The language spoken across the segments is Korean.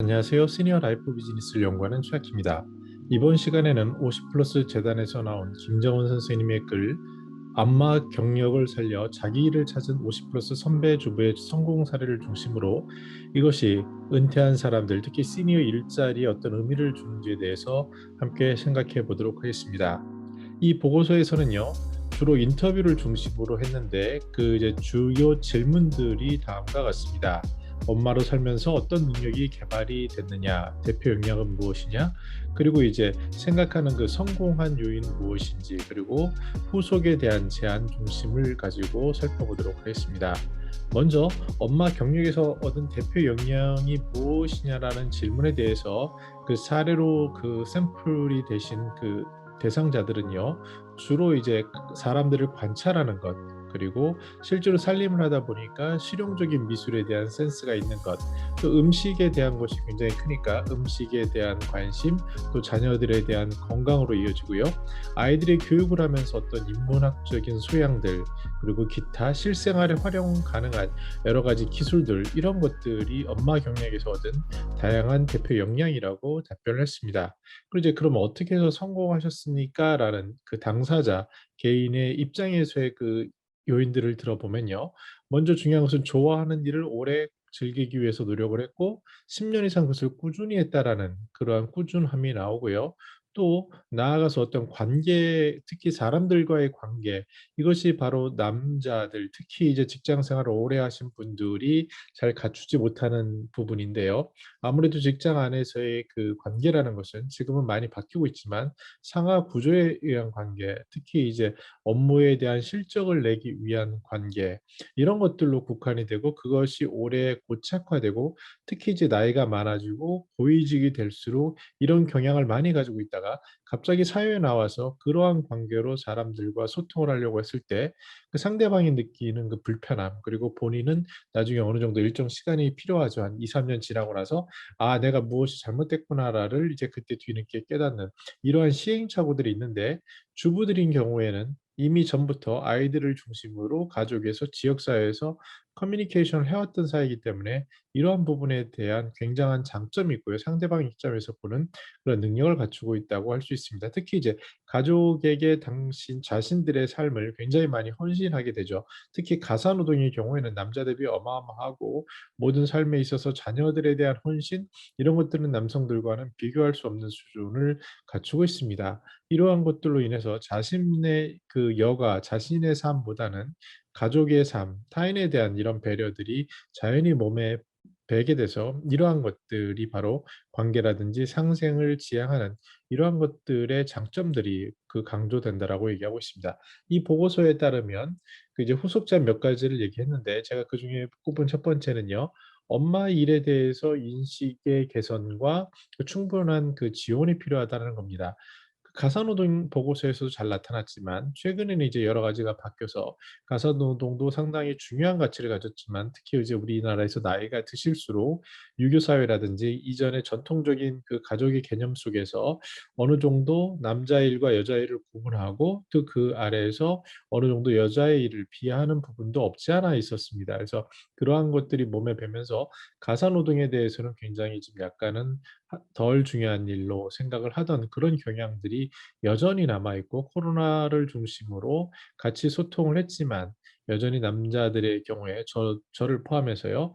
안녕하세요. 시니어 라이프 비즈니스를 연구하는 최학입니다. 이번 시간에는 50 플러스 재단에서 나온 김정은 선생님의 글 안마 경력을 살려 자기 일을 찾은 50 플러스 선배 주부의 성공 사례를 중심으로 이것이 은퇴한 사람들, 특히 시니어 일자리에 어떤 의미를 주는지에 대해서 함께 생각해 보도록 하겠습니다. 이 보고서에서는요, 주로 인터뷰를 중심으로 했는데 그 이제 주요 질문들이 다음과 같습니다. 엄마로 살면서 어떤 능력이 개발이 됐느냐, 대표 역량은 무엇이냐, 그리고 이제 생각하는 그 성공한 요인은 무엇인지, 그리고 후속에 대한 제안 중심을 가지고 살펴보도록 하겠습니다. 먼저 엄마 경력에서 얻은 대표 역량이 무엇이냐라는 질문에 대해서 그 사례로 그 샘플이 되신 그 대상자들은요, 주로 이제 사람들을 관찰하는 것, 그리고 실제로 살림을 하다 보니까 실용적인 미술에 대한 센스가 있는 것, 또 음식에 대한 것이 굉장히 크니까 음식에 대한 관심, 또 자녀들에 대한 건강으로 이어지고요. 아이들의 교육을 하면서 어떤 인문학적인 소양들, 그리고 기타 실생활에 활용 가능한 여러 가지 기술들, 이런 것들이 엄마 경력에서 얻은 다양한 대표 역량이라고 답변을 했습니다. 그리고 이제 그럼 어떻게 해서 성공하셨습니까? 라는 그 당사자 개인의 입장에서의 그 요인들을 들어보면요. 먼저 중요한 것은 좋아하는 일을 오래 즐기기 위해서 노력을 했고 10년 이상 그것을 꾸준히 했다라는 그러한 꾸준함이 나오고요. 또 나아가서 어떤 관계, 특히 사람들과의 관계, 이것이 바로 남자들, 특히 이제 직장 생활을 오래 하신 분들이 잘 갖추지 못하는 부분인데요. 아무래도 직장 안에서의 그 관계라는 것은 지금은 많이 바뀌고 있지만 상하 구조에 의한 관계, 특히 이제 업무에 대한 실적을 내기 위한 관계, 이런 것들로 국한이 되고 그것이 오래 고착화되고 특히 이제 나이가 많아지고 고위직이 될수록 이런 경향을 많이 가지고 있다가 갑자기 사회에 나와서 그러한 관계로 사람들과 소통을 하려고 했을 때 그 상대방이 느끼는 그 불편함, 그리고 본인은 나중에 어느 정도 일정 시간이 필요하죠. 한 2-3년 지나고 나서 '아 내가 무엇이 잘못됐구나.'를 이제 그때 뒤늦게 깨닫는 이러한 시행착오들이 있는데, 주부들인 경우에는 이미 전부터 아이들을 중심으로 가족에서 지역사회에서 커뮤니케이션을 해왔던 사이이기 때문에 이러한 부분에 대한 굉장한 장점이 있고요. 상대방 입장에서 보는 그런 능력을 갖추고 있다고 할 수 있습니다. 특히 이제 가족에게 당신 자신들의 삶을 굉장히 많이 헌신하게 되죠. 특히 가사노동의 경우에는 남자 대비 어마어마하고 모든 삶에 있어서 자녀들에 대한 헌신, 이런 것들은 남성들과는 비교할 수 없는 수준을 갖추고 있습니다. 이러한 것들로 인해서 자신의 그 여가, 자신의 삶보다는 가족의 삶, 타인에 대한 이런 배려들이 자연히 몸에 배게 돼서 이러한 것들이 바로 관계라든지 상생을 지향하는 이러한 것들의 장점들이 그 강조된다라고 얘기하고 있습니다. 이 보고서에 따르면 그 이제 후속자 몇 가지를 얘기했는데 제가 그중에 꼽은 첫 번째는요. 엄마 일에 대해서 인식의 개선과 그 충분한 그 지원이 필요하다는 겁니다. 그 가사노동 보고서에서도 잘 나타났지만 최근에는 이제 여러 가지가 바뀌어서 가사노동도 상당히 중요한 가치를 가졌지만 특히 이제 우리나라에서 나이가 드실수록 유교 사회라든지 이전의 전통적인 그 가족의 개념 속에서 어느 정도 남자의 일과 여자의 일을 구분하고 또 그 아래에서 어느 정도 여자의 일을 비하하는 부분도 없지 않아 있었습니다. 그래서 그러한 것들이 몸에 배면서 가사노동에 대해서는 굉장히 좀 약간은 덜 중요한 일로 생각을 하던 그런 경향들이 여전히 남아 있고, 코로나를 중심으로 같이 소통을 했지만 여전히 남자들의 경우에 저를 포함해서요.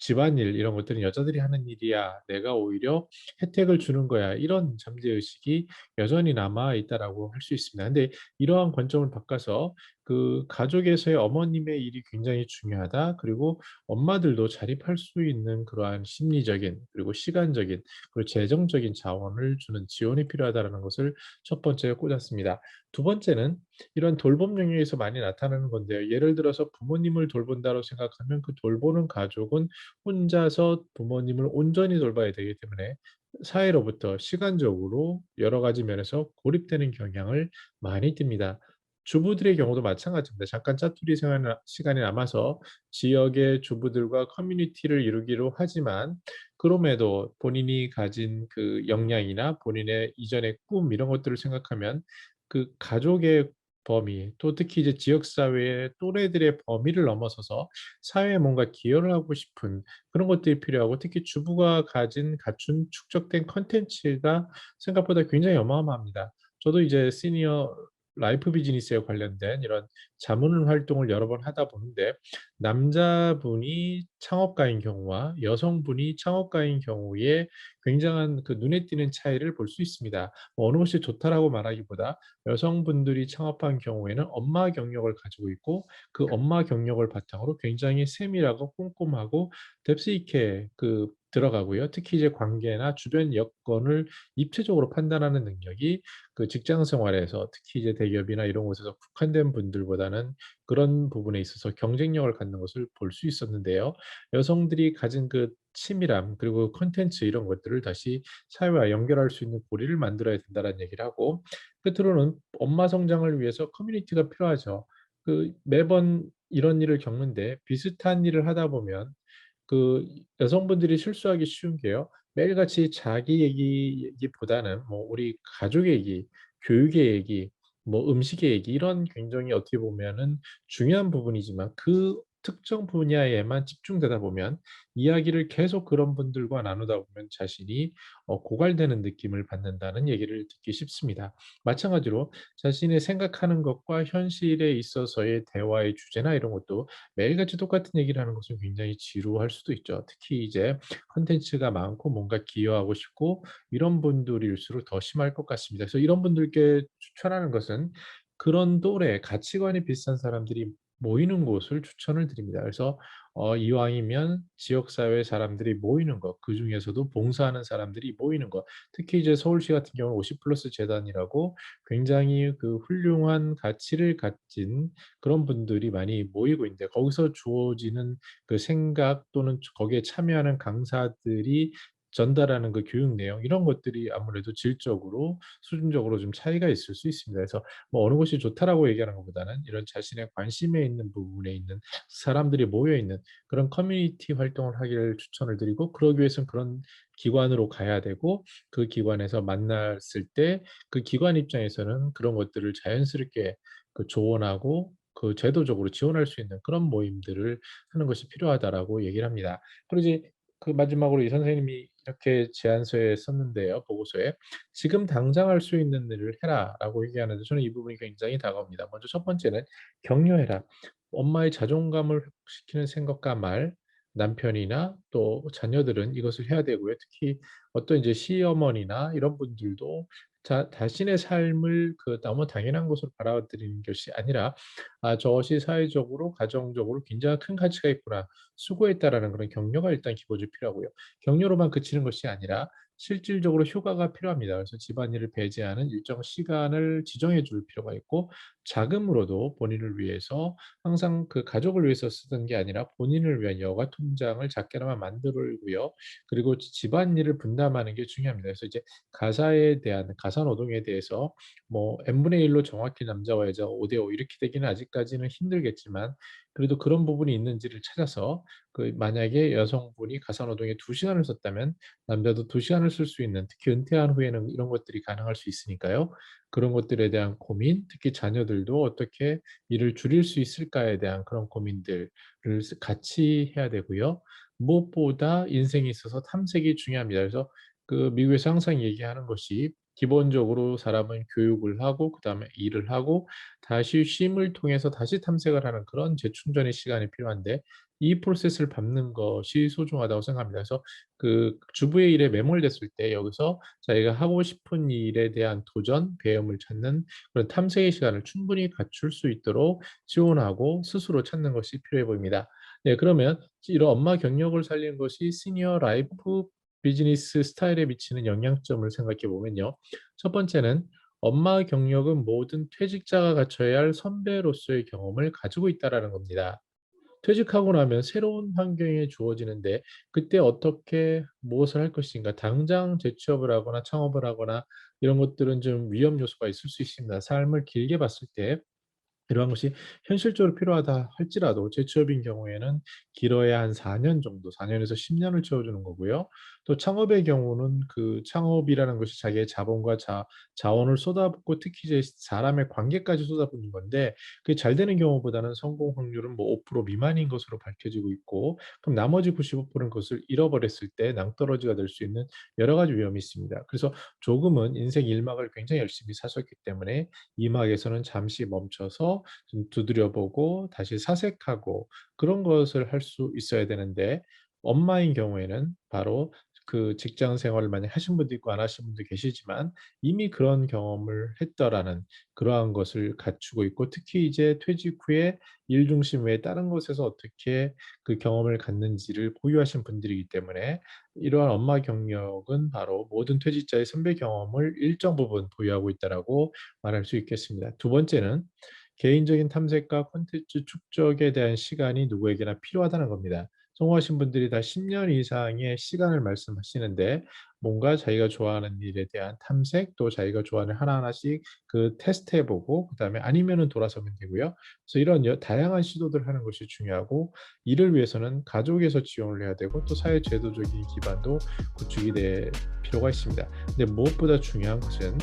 집안일 이런 것들은 여자들이 하는 일이야. 내가 오히려 혜택을 주는 거야. 이런 잠재 의식이 여전히 남아 있다라고 할 수 있습니다. 근데 이러한 관점을 바꿔서 그 가족에서의 어머님의 일이 굉장히 중요하다. 그리고 엄마들도 자립할 수 있는 그러한 심리적인, 그리고 시간적인, 그리고 재정적인 자원을 주는 지원이 필요하다라는 것을 첫 번째에 꽂았습니다. 두 번째는 이런 돌봄 영역에서 많이 나타나는 건데요. 예를 들어서 부모님을 돌본다고 생각하면 그 돌보는 가족은 혼자서 부모님을 온전히 돌봐야 되기 때문에 사회로부터 시간적으로 여러 가지 면에서 고립되는 경향을 많이 띱니다. 주부들의 경우도 마찬가지입니다. 잠깐 짜투리 생활 시간이 남아서 지역의 주부들과 커뮤니티를 이루기로 하지만 그럼에도 본인이 가진 그 역량이나 본인의 이전의 꿈 이런 것들을 생각하면 그 가족의 범위, 또 특히 이제 지역 사회의 또래들의 범위를 넘어서서 사회에 뭔가 기여를 하고 싶은 그런 것들이 필요하고, 특히 주부가 갖춘 축적된 콘텐츠가 생각보다 굉장히 어마어마합니다. 저도 이제 시니어 라이프 비즈니스에 관련된 이런 자문 활동을 여러 번 하다 보는데, 남자분이 창업가인 경우와 여성분이 창업가인 경우에 굉장한 그 눈에 띄는 차이를 볼 수 있습니다. 뭐 어느 것이 좋다라고 말하기보다, 여성분들이 창업한 경우에는 엄마 경력을 가지고 있고, 그 엄마 경력을 바탕으로 굉장히 세밀하고 꼼꼼하고 뎁스 있게 들어가고요. 특히 이제 관계나 주변 여건을 입체적으로 판단하는 능력이 그 직장 생활에서, 특히 이제 대기업이나 이런 곳에서 국한된 분들보다는 그런 부분에 있어서 경쟁력을 갖는 것을 볼 수 있었는데요. 여성들이 가진 그 치밀함, 그리고 콘텐츠 이런 것들을 다시 사회와 연결할 수 있는 고리를 만들어야 된다는 얘기를 하고, 끝으로는 엄마 성장을 위해서 커뮤니티가 필요하죠. 매번 이런 일을 겪는데, 비슷한 일을 하다 보면 그 여성분들이 실수하기 쉬운 게요. 매일같이 자기 얘기보다는 뭐 우리 가족의 얘기, 교육의 얘기, 뭐 음식의 얘기, 이런 굉장히 어떻게 보면은 중요한 부분이지만 그 특정 분야에만 집중되다 보면, 이야기를 계속 그런 분들과 나누다 보면 자신이 고갈되는 느낌을 받는다는 얘기를 듣기 쉽습니다. 마찬가지로 자신의 생각하는 것과 현실에 있어서의 대화의 주제나 이런 것도 매일같이 똑같은 얘기를 하는 것은 굉장히 지루할 수도 있죠. 특히 이제 콘텐츠가 많고 뭔가 기여하고 싶고 이런 분들일수록 더 심할 것 같습니다. 그래서 이런 분들께 추천하는 것은, 그런 또래 가치관이 비슷한 사람들이 모이는 곳을 추천을 드립니다. 그래서 이왕이면 지역사회 사람들이 모이는 것, 그중에서도 봉사하는 사람들이 모이는 것, 특히 이제 서울시 같은 경우는 50 플러스 재단이라고 굉장히 그 훌륭한 가치를 가진 그런 분들이 많이 모이고 있는데, 거기서 주어지는 그 생각 또는 거기에 참여하는 강사들이 전달하는 그 교육 내용, 이런 것들이 아무래도 질적으로 수준적으로 좀 차이가 있을 수 있습니다. 그래서 뭐 어느 곳이 좋다라고 얘기하는 것보다는, 이런 자신의 관심에 있는 부분에 있는 사람들이 모여 있는 그런 커뮤니티 활동을 하기를 추천을 드리고, 그러기 위해서는 그런 기관으로 가야 되고, 그 기관에서 만났을 때 그 기관 입장에서는 그런 것들을 자연스럽게 조언하고 제도적으로 지원할 수 있는 그런 모임들을 하는 것이 필요하다라고 얘기를 합니다. 그리고 이제 마지막으로 이 선생님이 이렇게 제안서에 썼는데요, 보고서에. "지금 당장 할 수 있는 일을 해라."라고 얘기하는데, 저는 이 부분이 굉장히 다가옵니다. 먼저 첫 번째는 격려해라. 엄마의 자존감을 회복시키는 생각과 말, 남편이나 또 자녀들은 이것을 해야 되고요. 특히 어떤 이제 시어머니나 이런 분들도 자신의 삶을 너무 당연한 것으로 받아들이는 것이 아니라, '아, 저것이 사회적으로 가정적으로 굉장히 큰 가치가 있구나. 수고했다.'라는 그런 격려가 일단 기본적으로 필요하고요. 격려로만 그치는 것이 아니라 실질적으로 효과가 필요합니다. 그래서 집안일을 배제하는 일정 시간을 지정해 줄 필요가 있고, 자금으로도 본인을 위해서 항상 그 가족을 위해서 쓰던 게 아니라 본인을 위한 여가 통장을 작게나마 만들고요. 그리고 집안일을 분담하는 게 중요합니다. 그래서 이제 가사 노동에 대해서 뭐 n분의 1로 정확히 남자와 여자가 5대 5 이렇게 되기는 아직까지는 힘들겠지만, 그래도 그런 부분이 있는지를 찾아서, 만약에 여성분이 가사 노동에 2 시간을 썼다면 남자도 2 시간을 쓸 수 있는, 특히 은퇴한 후에는 이런 것들이 가능할 수 있으니까요. 그런 것들에 대한 고민, 특히 자녀들도 어떻게 일을 줄일 수 있을까에 대한 그런 고민들을 같이 해야 되고요. 무엇보다 인생에 있어서 탐색이 중요합니다. 그래서 미국에서 항상 얘기하는 것이, 기본적으로 사람은 교육을 하고 그다음에 일을 하고 다시 쉼을 통해서 다시 탐색을 하는 그런 재충전의 시간이 필요한데, 이 프로세스를 밟는 것이 소중하다고 생각합니다. 그래서 주부의 일에 매몰됐을 때 여기서 자기가 하고 싶은 일에 대한 도전, 배움을 찾는 그런 탐색의 시간을 충분히 갖출 수 있도록 지원하고 스스로 찾는 것이 필요해 보입니다. 네, 그러면 이런 엄마 경력을 살리는 것이 시니어 라이프 비즈니스 스타일에 미치는 영향점을 생각해 보면요. 첫 번째는, 엄마 경력은 모든 퇴직자가 갖춰야 할 선배로서의 경험을 가지고 있다라는 겁니다. 퇴직하고 나면 새로운 환경에 주어지는데, 그때 어떻게 무엇을 할 것인가, 당장 재취업을 하거나 창업을 하거나 이런 것들은 좀 위험 요소가 있을 수 있습니다. 삶을 길게 봤을 때 이러한 것이 현실적으로 필요하다 할지라도, 재취업인 경우에는 길어야 한 4년 정도, 4 년에서 10 년을 채워주는 거고요. 또 창업의 경우는 그 창업이라는 것이 자기의 자본과 자원을 쏟아붓고 특히 이제 사람의 관계까지 쏟아붓는 건데 그게 잘 되는 경우보다는 성공 확률은 뭐 5% 미만인 것으로 밝혀지고 있고 그럼 나머지 95%는 그것을 잃어버렸을 때 낭떠러지가 될 수 있는 여러 가지 위험이 있습니다. 그래서 조금은 인생 1막을 굉장히 열심히 사셨기 때문에 2막에서는 잠시 멈춰서 좀 두드려보고 다시 사색하고 그런 것을 할 수 있어야 되는데 엄마인 경우에는 바로 그 직장 생활을 많이 하신 분도 있고 안 하신 분도 계시지만 이미 그런 경험을 했더라는 그러한 것을 갖추고 있고 특히 이제 퇴직 후에 일 중심 외에 다른 곳에서 어떻게 그 경험을 갖는지를 보유하신 분들이기 때문에 이러한 엄마 경력은 바로 모든 퇴직자의 선배 경험을 일정 부분 보유하고 있다라고 말할 수 있겠습니다. 두 번째는 개인적인 탐색과 콘텐츠 축적에 대한 시간이 누구에게나 필요하다는 겁니다. 성공하신 분들이 다 10년 이상의 시간을 말씀하시는데 뭔가 자기가 좋아하는 일에 대한 탐색 또 자기가 좋아하는 하나하나씩 그 테스트해 보고 그다음에 아니면은 돌아서면 되고요. 그래서 이런 다양한 시도들을 하는 것이 중요하고 이를 위해서는 가족에서 지원을 해야 되고 또 사회 제도적인 기반도 구축이 될 필요가 있습니다. 근데 무엇보다 중요한 것은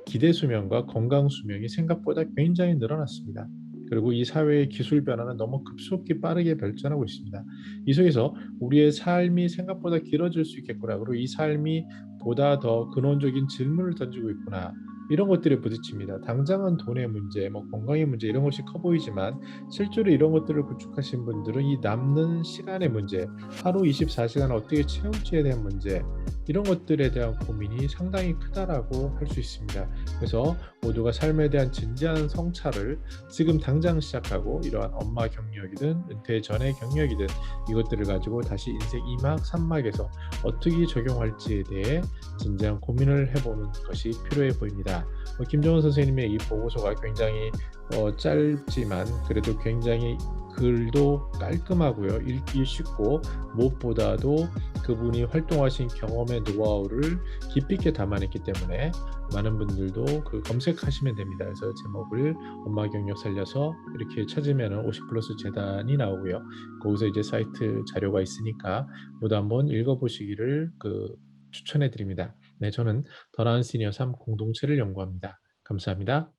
기대 수명과 건강 수명이 생각보다 굉장히 늘어났습니다. 그리고 이 사회의 기술 변화는 너무 급속히 빠르게 발전하고 있습니다. 이 속에서 우리의 삶이 생각보다 길어질 수 있겠구나. 그리고 이 삶이 보다 더 근원적인 질문을 던지고 있구나. 이런 것들에 부딪힙니다. 당장은 돈의 문제, 뭐 건강의 문제 이런 것이 커 보이지만 실제로 이런 것들을 구축하신 분들은 이 남는 시간의 문제, 하루 24시간을 어떻게 채울지에 대한 문제, 이런 것들에 대한 고민이 상당히 크다라고 할 수 있습니다. 그래서 모두가 삶에 대한 진지한 성찰을 지금 당장 시작하고 이러한 엄마 경력이든 은퇴 전의 경력이든 이것들을 가지고 다시 인생 2막, 3막에서 어떻게 적용할지에 대해 진지한 고민을 해보는 것이 필요해 보입니다. 김정은 선생님의 이 보고서가 굉장히 짧지만 그래도 굉장히 글도 깔끔하고요. 읽기 쉽고 무엇보다도 그분이 활동하신 경험의 노하우를 깊이 있게 담아냈기 때문에 많은 분들도 그 검색하시면 됩니다. 그래서 제목을 엄마 경력 살려서 이렇게 찾으면 50플러스 재단이 나오고요. 거기서 이제 사이트 자료가 있으니까 모두 한번 읽어보시기를 추천해 드립니다. 네, 저는 더 나은 시니어 3 공동체를 연구합니다. 감사합니다.